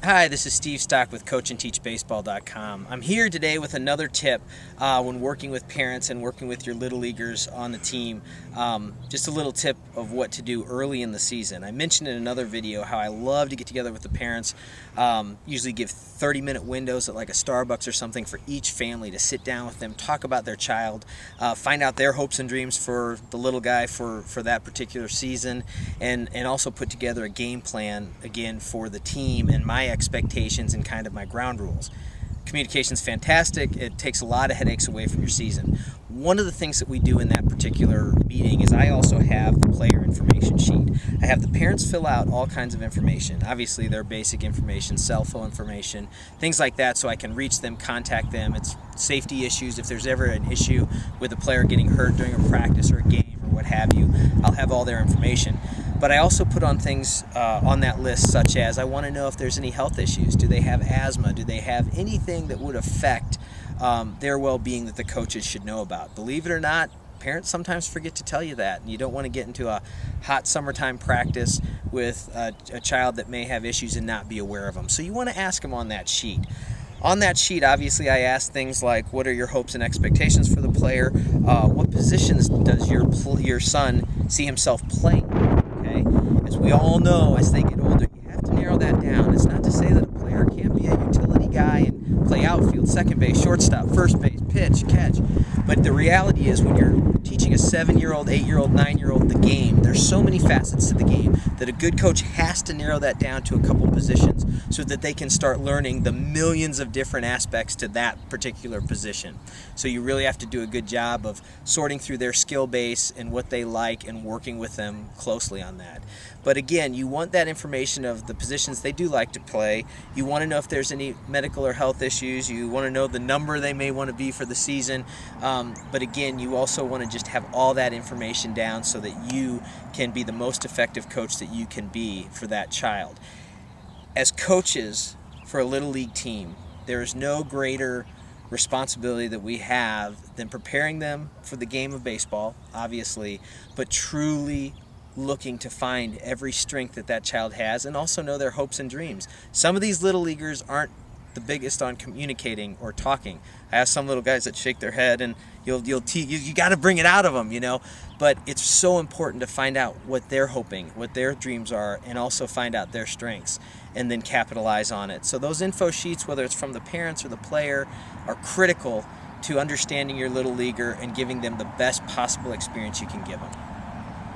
Hi, this is Steve Stock with CoachAndTeachBaseball.com. I'm here today with another tip when working with parents and working with your little leaguers on the team. Just a little tip of what to do early in the season. I mentioned in another video how I love to get together with the parents, usually give 30-minute windows at like a Starbucks or something for each family to sit down with them, talk about their child, find out their hopes and dreams for the little guy for that particular season, and also put together a game plan again for the team and my expectations and kind of my ground rules. Communication's fantastic. It takes a lot of headaches away from your season. One of the things that we do in that particular meeting is I also have the player information sheet. I have the parents fill out all kinds of information, obviously their basic information, cell phone information, things like that, so I can reach them, contact them. It's safety issues. If there's ever an issue with a player getting hurt during a practice or a game or what have you, I'll have all their information. But I also put on things on that list such as I want to know if there's any health issues. Do they have asthma? Do they have anything that would affect their well-being that the coaches should know about? Believe it or not, parents sometimes forget to tell you that, and you don't want to get into a hot summertime practice with a child that may have issues and not be aware of them. So you want to ask them on that sheet. On that sheet, obviously, I ask things like, what are your hopes and expectations for the player? What positions does your son see himself playing? Okay? As we all know, as they get older, you have to narrow that down. It's not to say that a player can't be a utility guy and play outfield, second base, shortstop, first base, pitch, catch. But the reality is when you're teaching a 7-year-old, 8-year-old, 9-year-old the game, there's so many facets to the game that a good coach has to narrow that down to a couple positions so that they can start learning the millions of different aspects to that particular position. So you really have to do a good job of sorting through their skill base and what they like and working with them closely on that. But again, you want that information of the positions they do like to play. You want to know if there's any medical or health issues. You want to know the number they may want to be for the season. But again, you also want to just have all that information down so that you can be the most effective coach that you can be for that child. As coaches for a Little League team, there is no greater responsibility that we have than preparing them for the game of baseball, obviously, but truly looking to find every strength that that child has and also know their hopes and dreams. Some of these little leaguers aren't the biggest on communicating or talking. I have some little guys that shake their head, and you got to bring it out of them, you know. But it's so important to find out what they're hoping, what their dreams are, and also find out their strengths and then capitalize on it. So those info sheets, whether it's from the parents or the player, are critical to understanding your little leaguer and giving them the best possible experience you can give them.